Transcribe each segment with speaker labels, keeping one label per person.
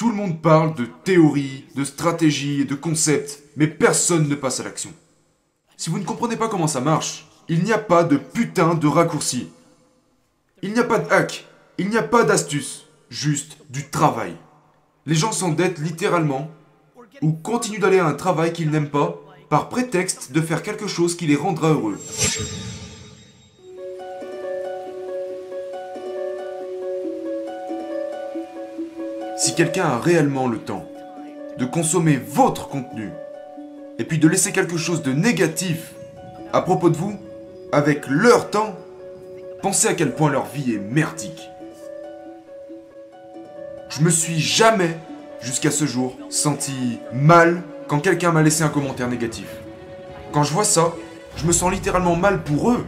Speaker 1: Tout le monde parle de théorie, de stratégie et de concepts, mais personne ne passe à l'action. Si vous ne comprenez pas comment ça marche, il n'y a pas de putain de raccourci. Il n'y a pas de hack, il n'y a pas d'astuce, juste du travail. Les gens s'endettent littéralement ou continuent d'aller à un travail qu'ils n'aiment pas par prétexte de faire quelque chose qui les rendra heureux. Si quelqu'un a réellement le temps de consommer votre contenu et puis de laisser quelque chose de négatif à propos de vous avec leur temps, pensez à quel point leur vie est merdique. Je me suis jamais, jusqu'à ce jour, senti mal quand quelqu'un m'a laissé un commentaire négatif. Quand je vois ça, je me sens littéralement mal pour eux.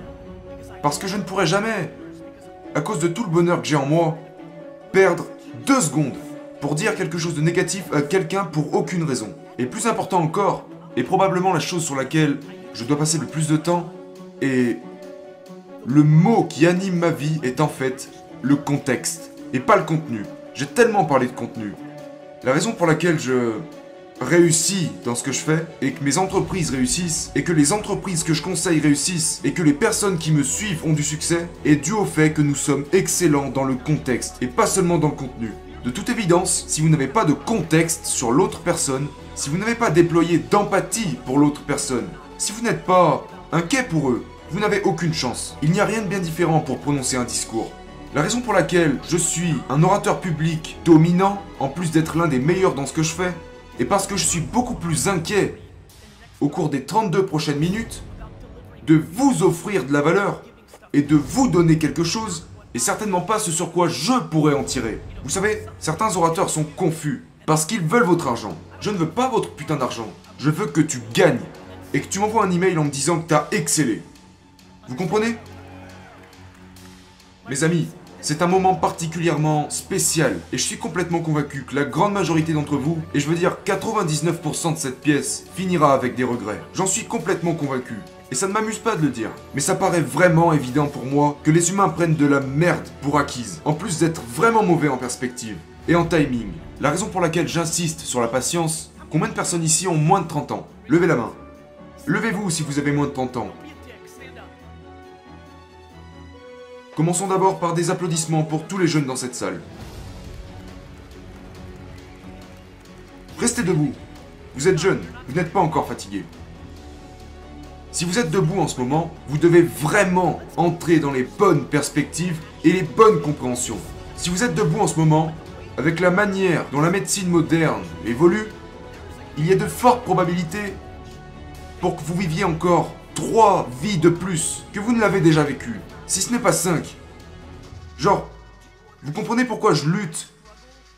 Speaker 1: Parce que je ne pourrais jamais, à cause de tout le bonheur que j'ai en moi, perdre 2 secondes pour dire quelque chose de négatif à quelqu'un pour aucune raison. Et plus important encore, et probablement la chose sur laquelle je dois passer le plus de temps, et le mot qui anime ma vie est en fait le contexte, et pas le contenu. J'ai tellement parlé de contenu. La raison pour laquelle je réussis dans ce que je fais, et que mes entreprises réussissent, et que les entreprises que je conseille réussissent, et que les personnes qui me suivent ont du succès, est dû au fait que nous sommes excellents dans le contexte, et pas seulement dans le contenu. De toute évidence, si vous n'avez pas de contexte sur l'autre personne, si vous n'avez pas déployé d'empathie pour l'autre personne, si vous n'êtes pas inquiet pour eux, vous n'avez aucune chance. Il n'y a rien de bien différent pour prononcer un discours. La raison pour laquelle je suis un orateur public dominant, en plus d'être l'un des meilleurs dans ce que je fais, est parce que je suis beaucoup plus inquiet au cours des 32 prochaines minutes de vous offrir de la valeur et de vous donner quelque chose, et certainement pas ce sur quoi je pourrais en tirer. Vous savez, certains orateurs sont confus parce qu'ils veulent votre argent. Je ne veux pas votre putain d'argent. Je veux que tu gagnes et que tu m'envoies un email en me disant que t'as excellé. Vous comprenez? Mes amis, c'est un moment particulièrement spécial et je suis complètement convaincu que la grande majorité d'entre vous, et je veux dire 99% de cette pièce, finira avec des regrets. J'en suis complètement convaincu. Et ça ne m'amuse pas de le dire, mais ça paraît vraiment évident pour moi que les humains prennent de la merde pour acquise, en plus d'être vraiment mauvais en perspective et en timing. La raison pour laquelle j'insiste sur la patience, combien de personnes ici ont moins de 30 ans? Levez la main. Levez-vous si vous avez moins de 30 ans. Commençons d'abord par des applaudissements pour tous les jeunes dans cette salle. Restez debout. Vous êtes jeune, vous n'êtes pas encore fatigué. Si vous êtes debout en ce moment, vous devez vraiment entrer dans les bonnes perspectives et les bonnes compréhensions. Si vous êtes debout en ce moment, avec la manière dont la médecine moderne évolue, il y a de fortes probabilités pour que vous viviez encore 3 vies de plus que vous ne l'avez déjà vécu, si ce n'est pas 5. Genre, vous comprenez pourquoi je lutte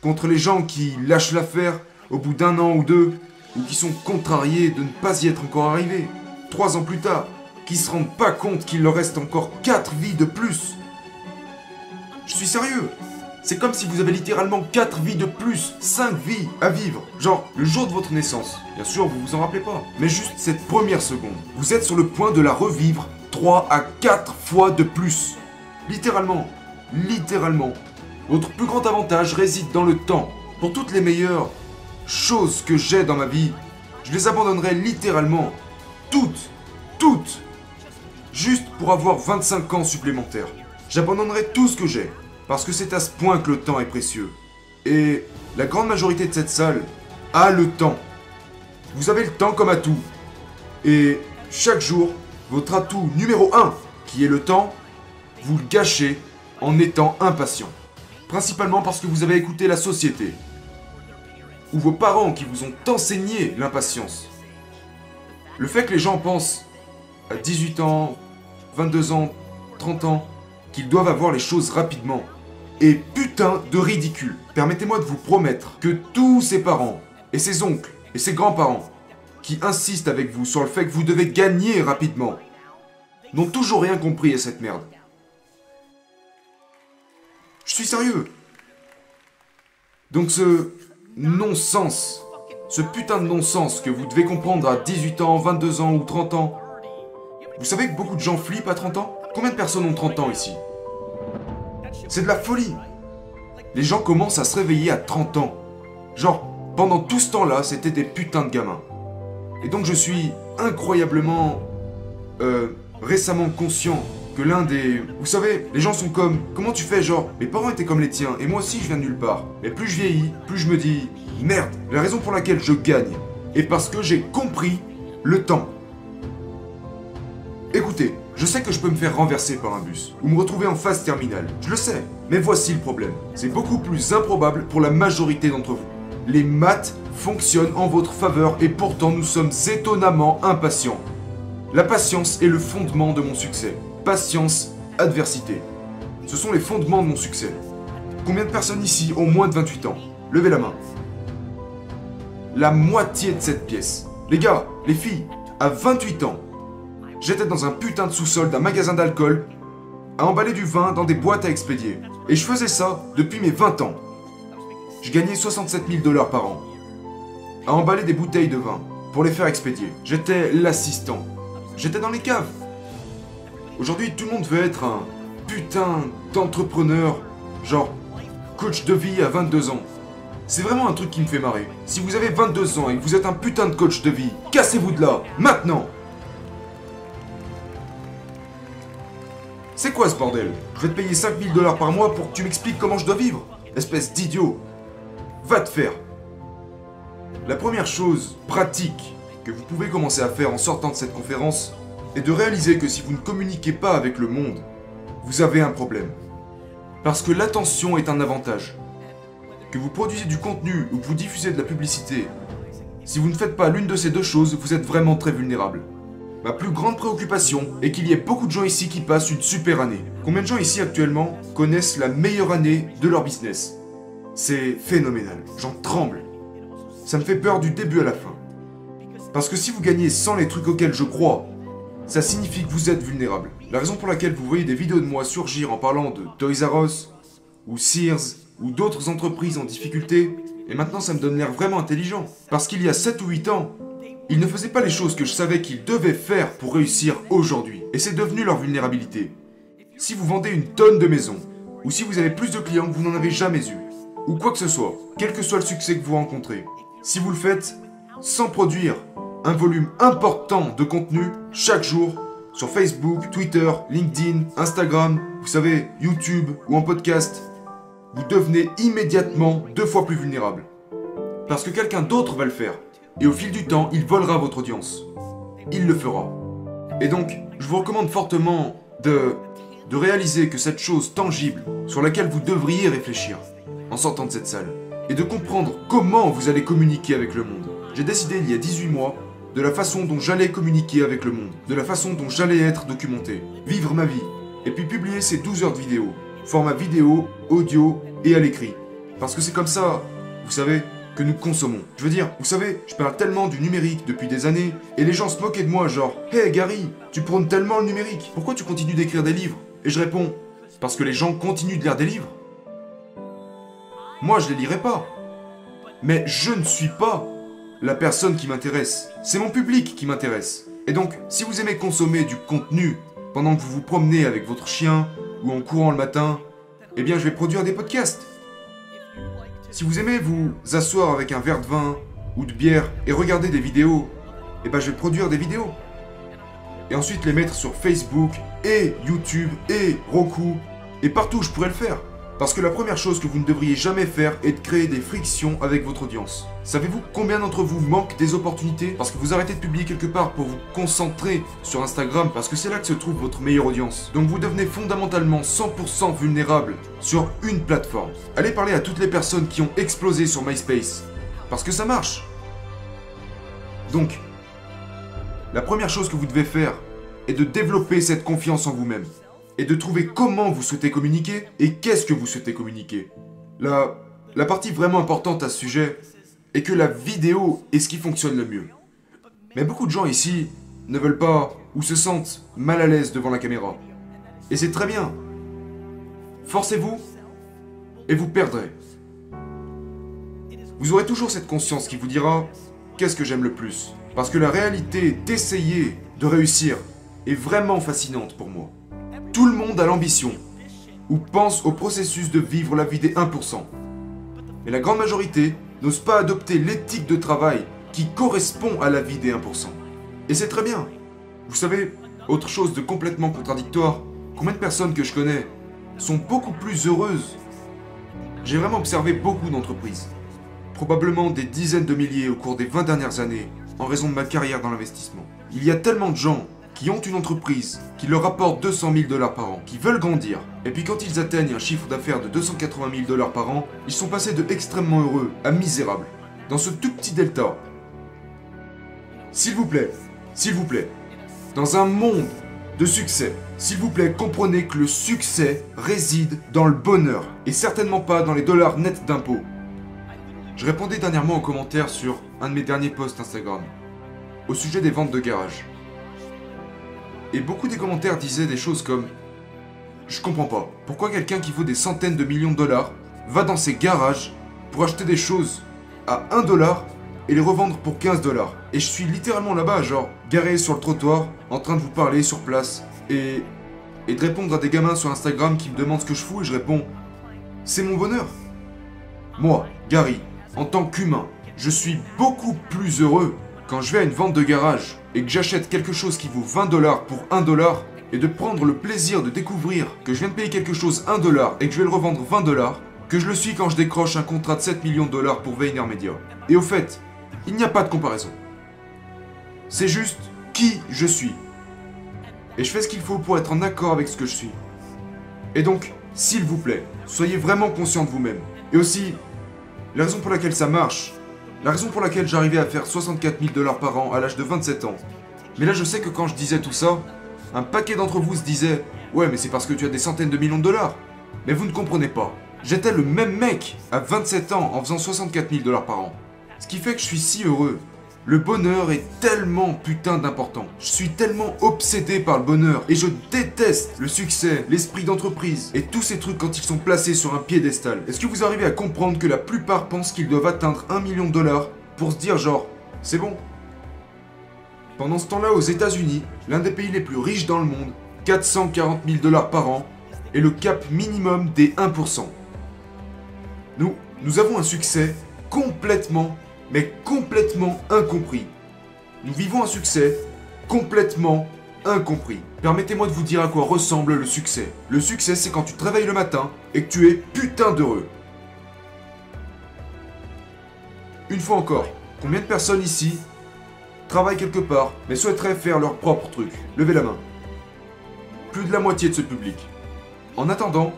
Speaker 1: contre les gens qui lâchent l'affaire au bout d'1 an ou 2, ou qui sont contrariés de ne pas y être encore arrivés 3 ans plus tard, qui se rendent pas compte qu'il leur reste encore 4 vies de plus. Je suis sérieux. C'est comme si vous avez littéralement 4 vies de plus, 5 vies à vivre. Genre, le jour de votre naissance. Bien sûr, vous vous en rappelez pas. Mais juste cette première seconde. Vous êtes sur le point de la revivre 3 à 4 fois de plus. Littéralement. Littéralement. Votre plus grand avantage réside dans le temps. Pour toutes les meilleures choses que j'ai dans ma vie, je les abandonnerai littéralement. Toutes, juste pour avoir 25 ans supplémentaires. J'abandonnerai tout ce que j'ai, parce que c'est à ce point que le temps est précieux. Et la grande majorité de cette salle a le temps. Vous avez le temps comme atout. Et chaque jour, votre atout numéro 1, qui est le temps, vous le gâchez en étant impatient. Principalement parce que vous avez écouté la société, ou vos parents qui vous ont enseigné l'impatience. Le fait que les gens pensent à 18 ans, 22 ans, 30 ans, qu'ils doivent avoir les choses rapidement, est putain de ridicule. Permettez-moi de vous promettre que tous ces parents, et ces oncles, et ces grands-parents, qui insistent avec vous sur le fait que vous devez gagner rapidement, n'ont toujours rien compris à cette merde. Je suis sérieux. Donc ce non-sens, ce putain de non-sens que vous devez comprendre à 18 ans, 22 ans ou 30 ans. Vous savez que beaucoup de gens flippent à 30 ans? Combien de personnes ont 30 ans ici? C'est de la folie. Les gens commencent à se réveiller à 30 ans. Genre, pendant tout ce temps-là, c'était des putains de gamins. Et donc je suis incroyablement récemment conscient que l'un des... Vous savez, les gens sont comme... Comment tu fais, genre, mes parents étaient comme les tiens, et moi aussi je viens de nulle part. Mais plus je vieillis, plus je me dis... Merde, la raison pour laquelle je gagne est parce que j'ai compris le temps. Écoutez, je sais que je peux me faire renverser par un bus, ou me retrouver en phase terminale, je le sais. Mais voici le problème. C'est beaucoup plus improbable pour la majorité d'entre vous. Les maths fonctionnent en votre faveur et pourtant nous sommes étonnamment impatients. La patience est le fondement de mon succès. Patience, adversité. Ce sont les fondements de mon succès. Combien de personnes ici ont moins de 28 ans? Levez la main. La moitié de cette pièce. Les gars, les filles, à 28 ans, j'étais dans un putain de sous-sol d'un magasin d'alcool à emballer du vin dans des boîtes à expédier. Et je faisais ça depuis mes 20 ans. Je gagnais 67 000 $ par an à emballer des bouteilles de vin pour les faire expédier. J'étais l'assistant. J'étais dans les caves. Aujourd'hui, tout le monde veut être un putain d'entrepreneur, genre coach de vie à 22 ans. C'est vraiment un truc qui me fait marrer. Si vous avez 22 ans et que vous êtes un putain de coach de vie, cassez-vous de là, maintenant! C'est quoi ce bordel? Je vais te payer 5 000 $ par mois pour que tu m'expliques comment je dois vivre? Espèce d'idiot! Va te faire! La première chose pratique que vous pouvez commencer à faire en sortant de cette conférence est de réaliser que si vous ne communiquez pas avec le monde, vous avez un problème. Parce que l'attention est un avantage. Que vous produisez du contenu ou que vous diffusez de la publicité, si vous ne faites pas l'une de ces deux choses, vous êtes vraiment très vulnérable. Ma plus grande préoccupation est qu'il y ait beaucoup de gens ici qui passent une super année. Combien de gens ici actuellement connaissent la meilleure année de leur business? C'est phénoménal, j'en tremble. Ça me fait peur du début à la fin. Parce que si vous gagnez sans les trucs auxquels je crois, ça signifie que vous êtes vulnérable. La raison pour laquelle vous voyez des vidéos de moi surgir en parlant de Toys R Us, ou Sears, ou d'autres entreprises en difficulté, et maintenant ça me donne l'air vraiment intelligent. Parce qu'il y a 7 ou 8 ans, ils ne faisaient pas les choses que je savais qu'ils devaient faire pour réussir aujourd'hui. Et c'est devenu leur vulnérabilité. Si vous vendez une tonne de maisons, ou si vous avez plus de clients que vous n'en avez jamais eu, ou quoi que ce soit, quel que soit le succès que vous rencontrez, si vous le faites sans produire un volume important de contenu chaque jour, sur Facebook, Twitter, LinkedIn, Instagram, vous savez, YouTube ou en podcast, vous devenez immédiatement 2 fois plus vulnérable. Parce que quelqu'un d'autre va le faire. Et au fil du temps, il volera votre audience. Il le fera. Et donc, je vous recommande fortement de réaliser que cette chose tangible sur laquelle vous devriez réfléchir en sortant de cette salle, et de comprendre comment vous allez communiquer avec le monde. J'ai décidé il y a 18 mois de la façon dont j'allais communiquer avec le monde, de la façon dont j'allais être documenté, vivre ma vie, et puis publier ces 12 heures de vidéo, format vidéo, audio et à l'écrit. Parce que c'est comme ça, vous savez, que nous consommons. Je veux dire, vous savez, je parle tellement du numérique depuis des années, et les gens se moquaient de moi, genre « Hey Gary, tu prônes tellement le numérique, pourquoi tu continues d'écrire des livres ?» Et je réponds « Parce que les gens continuent de lire des livres. » Moi, je les lirai pas. Mais je ne suis pas la personne qui m'intéresse. C'est mon public qui m'intéresse. Et donc, si vous aimez consommer du contenu pendant que vous vous promenez avec votre chien ou en courant le matin, eh bien, je vais produire des podcasts. Si vous aimez vous asseoir avec un verre de vin ou de bière et regarder des vidéos, eh ben, je vais produire des vidéos. Et ensuite les mettre sur Facebook et YouTube et Roku et partout où je pourrais le faire. Parce que la première chose que vous ne devriez jamais faire est de créer des frictions avec votre audience. Savez-vous combien d'entre vous manquent des opportunités parce que vous arrêtez de publier quelque part pour vous concentrer sur Instagram parce que c'est là que se trouve votre meilleure audience. Donc vous devenez fondamentalement 100% vulnérable sur une plateforme. Allez parler à toutes les personnes qui ont explosé sur MySpace. Parce que ça marche. Donc, la première chose que vous devez faire est de développer cette confiance en vous-même. Et de trouver comment vous souhaitez communiquer et qu'est-ce que vous souhaitez communiquer. La partie vraiment importante à ce sujet est que la vidéo est ce qui fonctionne le mieux. Mais beaucoup de gens ici ne veulent pas ou se sentent mal à l'aise devant la caméra. Et c'est très bien. Forcez-vous et vous perdrez. Vous aurez toujours cette conscience qui vous dira « Qu'est-ce que j'aime le plus ?» Parce que la réalité d'essayer de réussir est vraiment fascinante pour moi. Tout le monde a l'ambition, ou pense au processus de vivre la vie des 1%. Mais la grande majorité n'osent pas adopter l'éthique de travail qui correspond à la vie des 1%. Et c'est très bien. Vous savez, autre chose de complètement contradictoire, combien de personnes que je connais sont beaucoup plus heureuses? J'ai vraiment observé beaucoup d'entreprises, probablement des dizaines de milliers au cours des 20 dernières années, en raison de ma carrière dans l'investissement. Il y a tellement de gens qui ont une entreprise qui leur rapporte 200 000 $ par an, qui veulent grandir, et puis quand ils atteignent un chiffre d'affaires de 280 000 $ par an, ils sont passés de extrêmement heureux à misérables, dans ce tout petit delta. S'il vous plaît, dans un monde de succès, s'il vous plaît, comprenez que le succès réside dans le bonheur, et certainement pas dans les dollars nets d'impôts. Je répondais dernièrement aux commentaires sur un de mes derniers posts Instagram, au sujet des ventes de garage. Et beaucoup des commentaires disaient des choses comme « Je comprends pas, pourquoi quelqu'un qui vaut des centaines de millions de dollars va dans ses garages pour acheter des choses à 1 $ et les revendre pour 15 $. Et je suis littéralement là-bas, genre, garé sur le trottoir, en train de vous parler sur place, et de répondre à des gamins sur Instagram qui me demandent ce que je fous, et je réponds « C'est mon bonheur ». Moi, Gary, en tant qu'humain, je suis beaucoup plus heureux quand je vais à une vente de garage et que j'achète quelque chose qui vaut 20 $ pour 1 $, et de prendre le plaisir de découvrir que je viens de payer quelque chose 1 $ et que je vais le revendre 20 $, que je le suis quand je décroche un contrat de 7 millions de dollars pour VaynerMedia. Et au fait, il n'y a pas de comparaison. C'est juste qui je suis. Et je fais ce qu'il faut pour être en accord avec ce que je suis. Et donc, s'il vous plaît, soyez vraiment conscient de vous-même. Et aussi, la raison pour laquelle ça marche, la raison pour laquelle j'arrivais à faire 64 000 $ par an à l'âge de 27 ans. Mais là, je sais que quand je disais tout ça, un paquet d'entre vous se disait « Ouais, mais c'est parce que tu as des centaines de millions de dollars. » Mais vous ne comprenez pas. J'étais le même mec à 27 ans en faisant 64 000 $ par an. Ce qui fait que je suis si heureux. Le bonheur est tellement putain d'important. Je suis tellement obsédé par le bonheur. Et je déteste le succès, l'esprit d'entreprise et tous ces trucs quand ils sont placés sur un piédestal. Est-ce que vous arrivez à comprendre que la plupart pensent qu'ils doivent atteindre 1 million de dollars pour se dire genre, c'est bon? Pendant ce temps-là, aux États-Unis, l'un des pays les plus riches dans le monde, 440 000 $ par an, est le cap minimum des 1%. Nous avons un succès complètement incompris. Nous vivons un succès complètement incompris. Permettez-moi de vous dire à quoi ressemble le succès. Le succès, c'est quand tu te réveilles le matin et que tu es putain d'heureux. Une fois encore, combien de personnes ici travaillent quelque part mais souhaiteraient faire leur propre truc? Levez la main. Plus de la moitié de ce public. En attendant,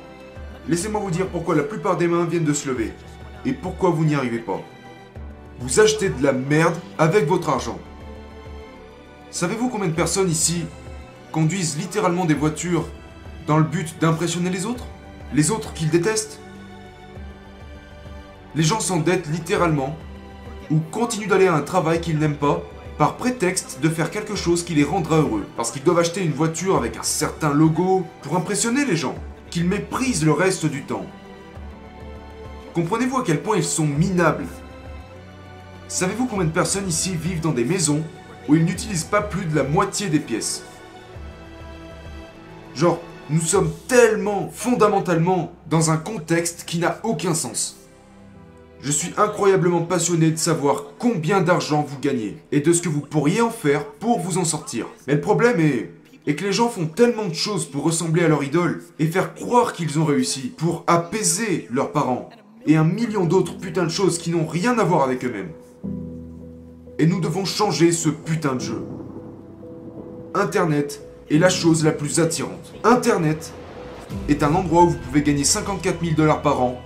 Speaker 1: laissez-moi vous dire pourquoi la plupart des mains viennent de se lever. Et pourquoi vous n'y arrivez pas. Vous achetez de la merde avec votre argent. Savez-vous combien de personnes ici conduisent littéralement des voitures dans le but d'impressionner les autres? Les autres qu'ils détestent? Les gens s'endettent littéralement ou continuent d'aller à un travail qu'ils n'aiment pas par prétexte de faire quelque chose qui les rendra heureux. Parce qu'ils doivent acheter une voiture avec un certain logo pour impressionner les gens. Qu'ils méprisent le reste du temps. Comprenez-vous à quel point ils sont minables? Savez-vous combien de personnes ici vivent dans des maisons où ils n'utilisent pas plus de la moitié des pièces? Genre, nous sommes tellement, fondamentalement, dans un contexte qui n'a aucun sens. Je suis incroyablement passionné de savoir combien d'argent vous gagnez et de ce que vous pourriez en faire pour vous en sortir. Mais le problème est que les gens font tellement de choses pour ressembler à leur idole et faire croire qu'ils ont réussi, pour apaiser leurs parents, et un million d'autres putains de choses qui n'ont rien à voir avec eux-mêmes. Et nous devons changer ce putain de jeu. Internet est la chose la plus attirante. Internet est un endroit où vous pouvez gagner 54 000 $ par an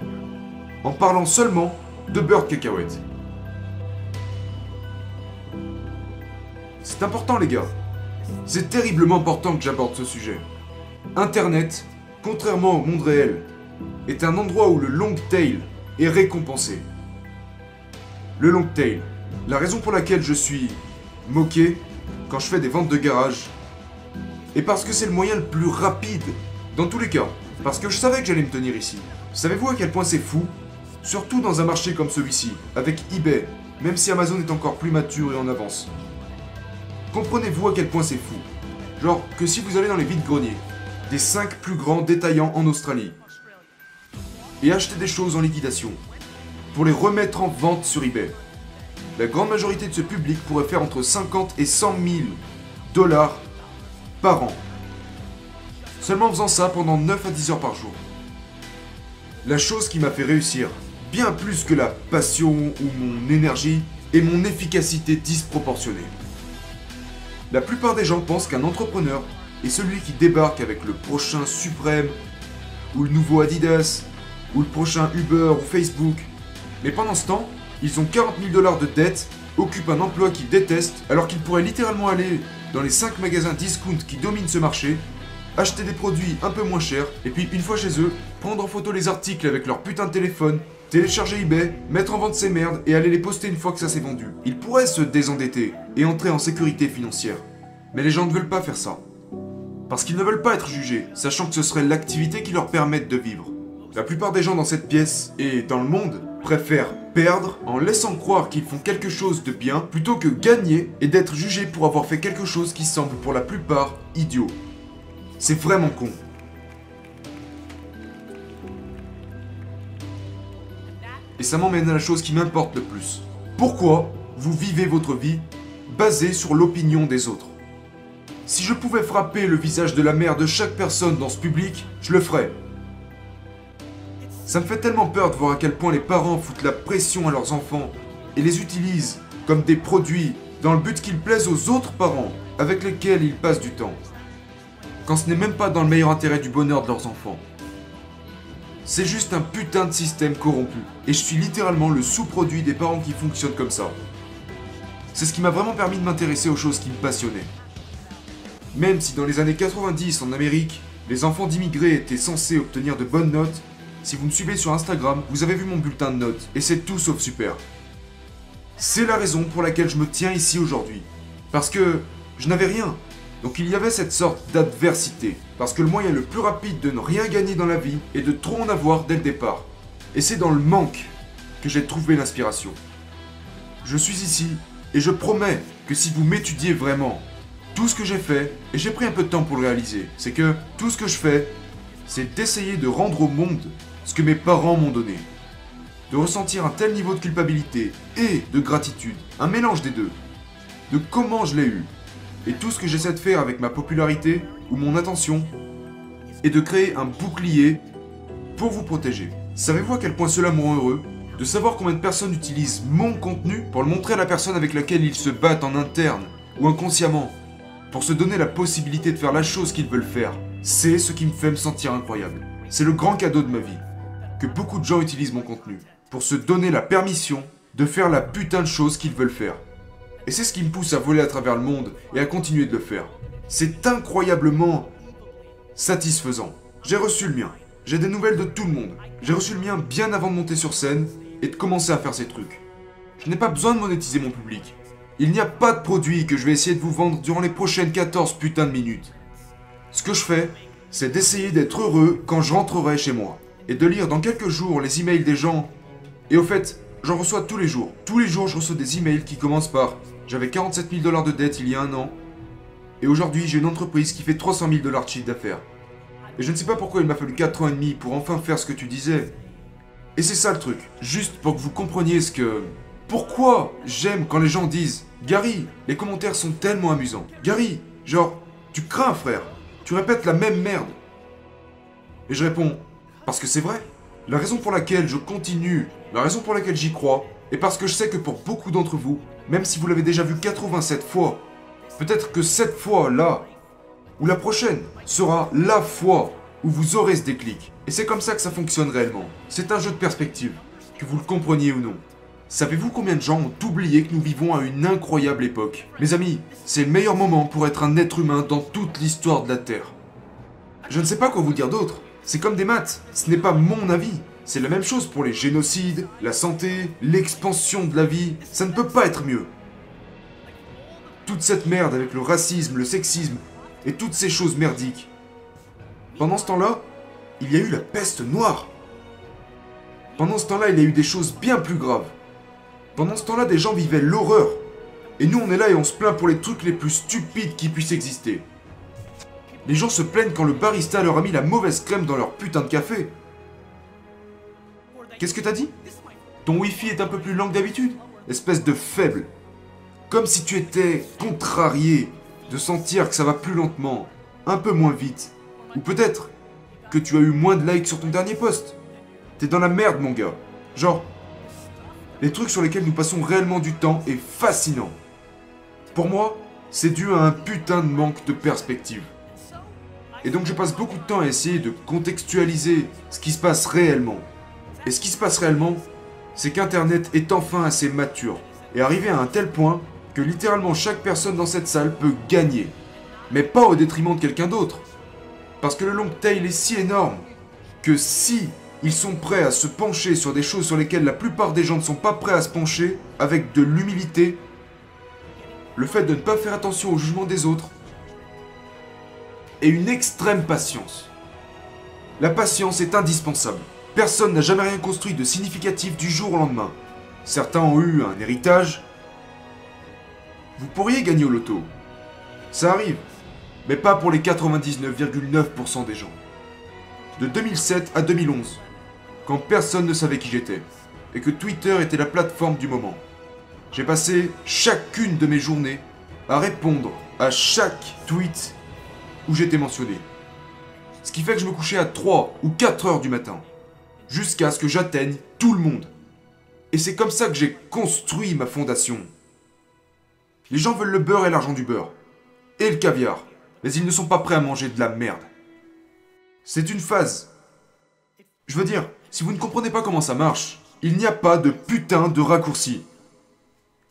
Speaker 1: en parlant seulement de beurre de cacahuète. C'est important les gars. C'est terriblement important que j'aborde ce sujet. Internet, contrairement au monde réel, est un endroit où le long tail est récompensé. Le long tail. La raison pour laquelle je suis moqué quand je fais des ventes de garage est parce que c'est le moyen le plus rapide, dans tous les cas, parce que je savais que j'allais me tenir ici. Savez-vous à quel point c'est fou? Surtout dans un marché comme celui-ci, avec eBay, même si Amazon est encore plus mature et en avance. Comprenez-vous à quel point c'est fou? Genre que si vous allez dans les vides-greniers des 5 plus grands détaillants en Australie et achetez des choses en liquidation, pour les remettre en vente sur eBay. La grande majorité de ce public pourrait faire entre 50 et 100 000 dollars par an. Seulement en faisant ça pendant 9 à 10 heures par jour. La chose qui m'a fait réussir, bien plus que la passion ou mon énergie, est mon efficacité disproportionnée. La plupart des gens pensent qu'un entrepreneur est celui qui débarque avec le prochain Suprême, ou le nouveau Adidas, ou le prochain Uber ou Facebook. Mais pendant ce temps, ils ont 40 000 dollars de dette, occupent un emploi qu'ils détestent, alors qu'ils pourraient littéralement aller dans les 5 magasins discount qui dominent ce marché, acheter des produits un peu moins chers, et puis une fois chez eux, prendre en photo les articles avec leur putain de téléphone, télécharger eBay, mettre en vente ces merdes et aller les poster une fois que ça s'est vendu. Ils pourraient se désendetter et entrer en sécurité financière. Mais les gens ne veulent pas faire ça. Parce qu'ils ne veulent pas être jugés, sachant que ce serait l'activité qui leur permette de vivre. La plupart des gens dans cette pièce, et dans le monde, préfèrent perdre en laissant croire qu'ils font quelque chose de bien, plutôt que gagner et d'être jugés pour avoir fait quelque chose qui semble pour la plupart idiot. C'est vraiment con. Et ça m'emmène à la chose qui m'importe le plus. Pourquoi vous vivez votre vie basée sur l'opinion des autres? Si je pouvais frapper le visage de la mère de chaque personne dans ce public, je le ferais. Ça me fait tellement peur de voir à quel point les parents foutent la pression à leurs enfants et les utilisent comme des produits dans le but qu'ils plaisent aux autres parents avec lesquels ils passent du temps. Quand ce n'est même pas dans le meilleur intérêt du bonheur de leurs enfants. C'est juste un putain de système corrompu. Et je suis littéralement le sous-produit des parents qui fonctionnent comme ça. C'est ce qui m'a vraiment permis de m'intéresser aux choses qui me passionnaient. Même si dans les années 90 en Amérique, les enfants d'immigrés étaient censés obtenir de bonnes notes, si vous me suivez sur Instagram, vous avez vu mon bulletin de notes, et c'est tout sauf super. C'est la raison pour laquelle je me tiens ici aujourd'hui. Parce que je n'avais rien. Donc il y avait cette sorte d'adversité. Parce que le moyen le plus rapide de ne rien gagner dans la vie est de trop en avoir dès le départ. Et c'est dans le manque que j'ai trouvé l'inspiration. Je suis ici, et je promets que si vous m'étudiez vraiment, tout ce que j'ai fait, et j'ai pris un peu de temps pour le réaliser, c'est que tout ce que je fais, c'est d'essayer de rendre au monde ce que mes parents m'ont donné. De ressentir un tel niveau de culpabilité et de gratitude, un mélange des deux, de comment je l'ai eu, et tout ce que j'essaie de faire avec ma popularité ou mon attention, est de créer un bouclier pour vous protéger. Savez-vous à quel point cela me rend heureux de savoir combien de personnes utilisent mon contenu pour le montrer à la personne avec laquelle ils se battent en interne ou inconsciemment, pour se donner la possibilité de faire la chose qu'ils veulent faire. C'est ce qui me fait me sentir incroyable. C'est le grand cadeau de ma vie, que beaucoup de gens utilisent mon contenu, pour se donner la permission de faire la putain de chose qu'ils veulent faire. Et c'est ce qui me pousse à voler à travers le monde et à continuer de le faire. C'est incroyablement satisfaisant. J'ai reçu le mien. J'ai des nouvelles de tout le monde. J'ai reçu le mien bien avant de monter sur scène et de commencer à faire ces trucs. Je n'ai pas besoin de monétiser mon public. Il n'y a pas de produit que je vais essayer de vous vendre durant les prochaines 14 putains de minutes. Ce que je fais, c'est d'essayer d'être heureux quand je rentrerai chez moi. Et de lire dans quelques jours les emails des gens. Et au fait, j'en reçois tous les jours. Tous les jours, je reçois des emails qui commencent par « J'avais 47 000 dollars de dette il y a un an. Et aujourd'hui, j'ai une entreprise qui fait 300 000 dollars de chiffre d'affaires. Et je ne sais pas pourquoi il m'a fallu 4 ans et demi pour enfin faire ce que tu disais. » Et c'est ça le truc. Juste pour que vous compreniez ce que... Pourquoi j'aime quand les gens disent « Gary, les commentaires sont tellement amusants. Gary, genre, tu crains frère. Tu répètes la même merde. » Et je réponds « Parce que c'est vrai. La raison pour laquelle je continue, la raison pour laquelle j'y crois, est parce que je sais que pour beaucoup d'entre vous, même si vous l'avez déjà vu 87 fois, peut-être que cette fois-là, ou la prochaine, sera la fois où vous aurez ce déclic. Et c'est comme ça que ça fonctionne réellement. C'est un jeu de perspective, que vous le compreniez ou non. Savez-vous combien de gens ont oublié que nous vivons à une incroyable époque? Mes amis, c'est le meilleur moment pour être un être humain dans toute l'histoire de la Terre. Je ne sais pas quoi vous dire d'autre. C'est comme des maths, ce n'est pas mon avis. C'est la même chose pour les génocides, la santé, l'expansion de la vie. Ça ne peut pas être mieux. Toute cette merde avec le racisme, le sexisme et toutes ces choses merdiques. Pendant ce temps-là, il y a eu la peste noire. Pendant ce temps-là, il y a eu des choses bien plus graves. Pendant ce temps-là, des gens vivaient l'horreur. Et nous, on est là et on se plaint pour les trucs les plus stupides qui puissent exister. Les gens se plaignent quand le barista leur a mis la mauvaise crème dans leur putain de café. Qu'est-ce que t'as dit? Ton Wi-Fi est un peu plus lent que d'habitude? Espèce de faible. Comme si tu étais contrarié de sentir que ça va plus lentement, un peu moins vite. Ou peut-être que tu as eu moins de likes sur ton dernier post. T'es dans la merde, mon gars. Genre, les trucs sur lesquels nous passons réellement du temps est fascinant. Pour moi, c'est dû à un putain de manque de perspective. Et donc je passe beaucoup de temps à essayer de contextualiser ce qui se passe réellement. Et ce qui se passe réellement, c'est qu'Internet est enfin assez mature et arrivé à un tel point que littéralement chaque personne dans cette salle peut gagner. Mais pas au détriment de quelqu'un d'autre. Parce que le long tail est si énorme que si ils sont prêts à se pencher sur des choses sur lesquelles la plupart des gens ne sont pas prêts à se pencher, avec de l'humilité, le fait de ne pas faire attention au jugement des autres, et une extrême patience. La patience est indispensable. Personne n'a jamais rien construit de significatif du jour au lendemain. Certains ont eu un héritage. Vous pourriez gagner au loto. Ça arrive. Mais pas pour les 99,9% des gens. De 2007 à 2011, quand personne ne savait qui j'étais, et que Twitter était la plateforme du moment, j'ai passé chacune de mes journées à répondre à chaque tweet où j'étais mentionné. Ce qui fait que je me couchais à 3 ou 4 heures du matin, jusqu'à ce que j'atteigne tout le monde. Et c'est comme ça que j'ai construit ma fondation. Les gens veulent le beurre et l'argent du beurre, et le caviar, mais ils ne sont pas prêts à manger de la merde. C'est une phase. Je veux dire, si vous ne comprenez pas comment ça marche, il n'y a pas de putain de raccourci.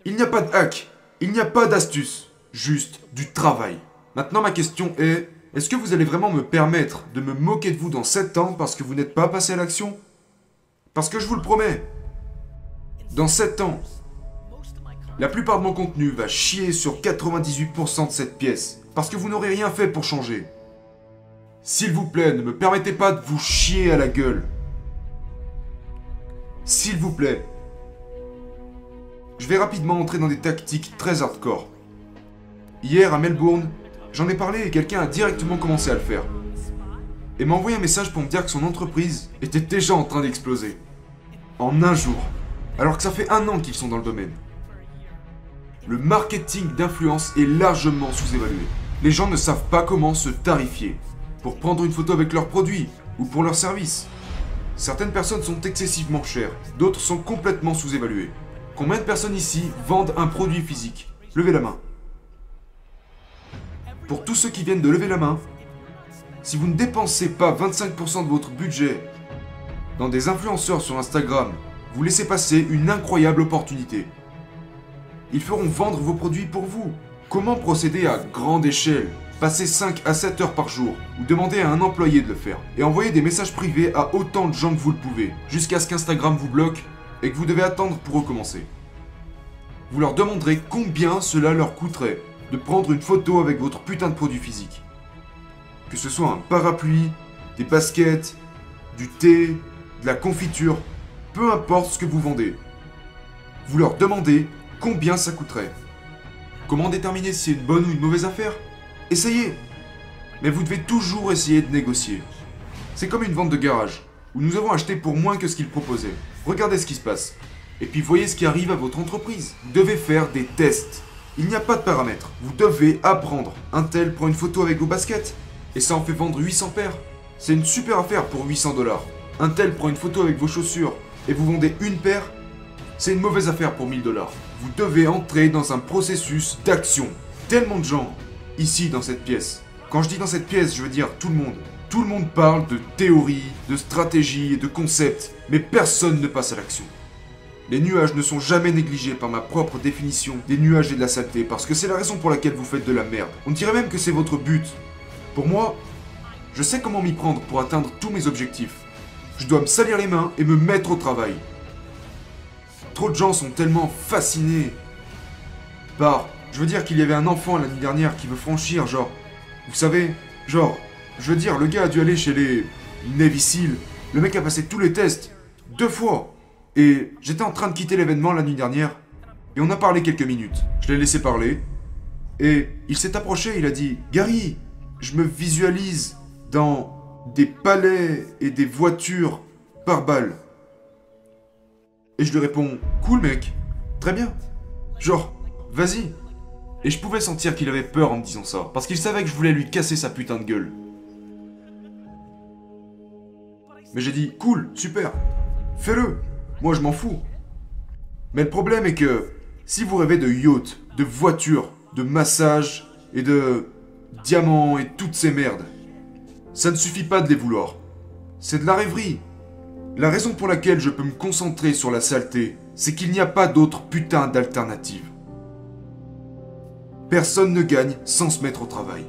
Speaker 1: Il n'y a pas de hack, il n'y a pas d'astuce, juste du travail. Maintenant ma question est-ce que vous allez vraiment me permettre de me moquer de vous dans 7 ans parce que vous n'êtes pas passé à l'action? Parce que je vous le promets, dans 7 ans, la plupart de mon contenu va chier sur 98% de cette pièce, parce que vous n'aurez rien fait pour changer. S'il vous plaît, ne me permettez pas de vous chier à la gueule. S'il vous plaît. Je vais rapidement entrer dans des tactiques très hardcore. Hier, à Melbourne, j'en ai parlé et quelqu'un a directement commencé à le faire. Et m'a envoyé un message pour me dire que son entreprise était déjà en train d'exploser. En un jour. Alors que ça fait 1 an qu'ils sont dans le domaine. Le marketing d'influence est largement sous-évalué. Les gens ne savent pas comment se tarifier pour prendre une photo avec leurs produits ou pour leurs services. Certaines personnes sont excessivement chères, d'autres sont complètement sous-évaluées. Combien de personnes ici vendent un produit physique? Levez la main. Pour tous ceux qui viennent de lever la main, si vous ne dépensez pas 25% de votre budget dans des influenceurs sur Instagram, vous laissez passer une incroyable opportunité. Ils feront vendre vos produits pour vous. Comment procéder à grande échelle? Passer 5 à 7 heures par jour, ou demander à un employé de le faire, et envoyer des messages privés à autant de gens que vous le pouvez, jusqu'à ce qu'Instagram vous bloque et que vous devez attendre pour recommencer. Vous leur demanderez combien cela leur coûterait de prendre une photo avec votre putain de produit physique. Que ce soit un parapluie, des baskets, du thé, de la confiture, peu importe ce que vous vendez. Vous leur demandez combien ça coûterait. Comment déterminer si c'est une bonne ou une mauvaise affaire? Essayez. Mais vous devez toujours essayer de négocier. C'est comme une vente de garage, où nous avons acheté pour moins que ce qu'ils proposaient. Regardez ce qui se passe. Et puis voyez ce qui arrive à votre entreprise. Vous devez faire des tests. Il n'y a pas de paramètres. Vous devez apprendre. Un tel prend une photo avec vos baskets, et ça en fait vendre 800 paires. C'est une super affaire pour 800 $. Un tel prend une photo avec vos chaussures, et vous vendez une paire. C'est une mauvaise affaire pour 1000 $. Vous devez entrer dans un processus d'action. Tellement de gens, ici dans cette pièce. Quand je dis dans cette pièce, je veux dire tout le monde. Tout le monde parle de théorie, de stratégie et de concepts, mais personne ne passe à l'action. Les nuages ne sont jamais négligés par ma propre définition des nuages et de la saleté, parce que c'est la raison pour laquelle vous faites de la merde. On dirait même que c'est votre but. Pour moi, je sais comment m'y prendre pour atteindre tous mes objectifs. Je dois me salir les mains et me mettre au travail. Trop de gens sont tellement fascinés par... Je veux dire qu'il y avait un enfant l'année dernière qui veut franchir, genre... Vous savez, genre... Je veux dire, le gars a dû aller chez les Navy Seals. Le mec a passé tous les tests 2 fois. Et j'étais en train de quitter l'événement la nuit dernière. Et on a parlé quelques minutes. Je l'ai laissé parler. Et il s'est approché, il a dit « Gary, je me visualise dans des palais et des voitures par balle. » Et je lui réponds, cool mec, très bien. Genre, vas-y. Et je pouvais sentir qu'il avait peur en me disant ça, parce qu'il savait que je voulais lui casser sa putain de gueule. Mais j'ai dit, cool, super, fais-le, moi je m'en fous. Mais le problème est que, si vous rêvez de yachts, de voitures, de massages, et de diamants et toutes ces merdes, ça ne suffit pas de les vouloir. C'est de la rêverie. La raison pour laquelle je peux me concentrer sur la saleté, c'est qu'il n'y a pas d'autre putain d'alternative. Personne ne gagne sans se mettre au travail.